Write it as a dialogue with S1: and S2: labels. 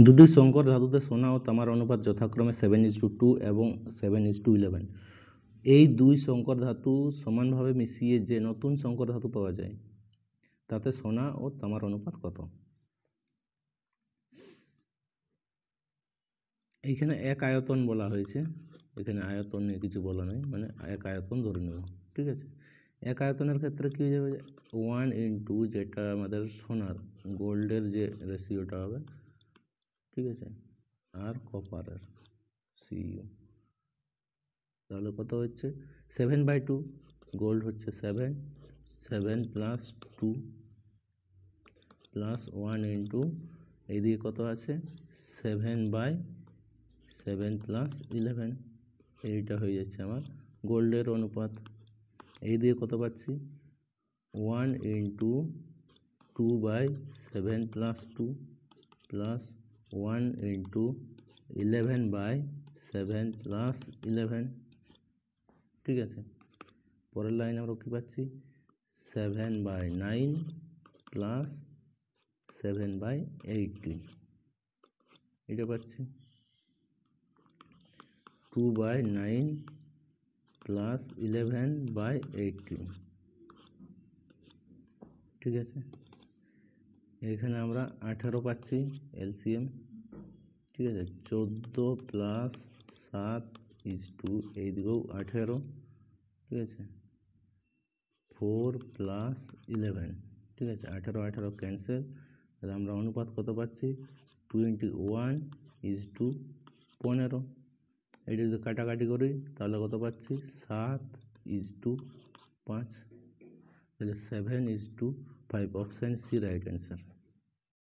S1: দুটি সংকর ধাতুতে সোনা ও তামার অনুপাত যথাক্রমে 7:2 এবং 7:11। এই দুই সংকর ধাতু সমানভাবে মিশিয়ে যে নতুন সংকর ধাতু পাওয়া যায় তাতে সোনা ও তামার অনুপাত কত? এইখানে এক আয়তন বলা হয়েছে, এখানে আয়তন নিয়ে কিছু বলা নেই, মানে এক আয়তন ধরে নেব। ঠিক আছে, এক আয়তনের ক্ষেত্রে কি হয়ে যাবে, 1:2 যেটা আমাদের সোনার গোল্ডের যে রেশিওটা হবে, ঠিক আছে, আর কপারের সিইউ, তাহলে কত হচ্ছে 7/2। গোল্ড হচ্ছে 7 প্লাস 2 প্লাস 1 এইদিকে কত আছে 7/7 প্লাস 11, এইটা হয়ে যাচ্ছে আমার গোল্ডের অনুপাত। এই দিয়ে কত পাচ্ছি 1:2/7 প্লাস 2 প্লাস 1:11/7 প্লাস 11। ঠিক আছে, পরের লাইন আমরা কি পাচ্ছি 7/9 প্লাস 7/18, এটা পাচ্ছি 2/9 প্লাস 11/18। ঠিক আছে, এখানে আমরা 18 পাচ্ছি এলসিএম। ঠিক আছে, 14 প্লাস 7 এইদিকেও 18। ঠিক আছে, 4 প্লাস 11। ঠিক আছে, 18 ক্যান্সেল, তাহলে আমরা অনুপাত কত পাচ্ছি 21:15। এটা যদি কাটাকাটি করি তাহলে কত পাচ্ছি 7:5, তাহলে 7:5। Option C right answer.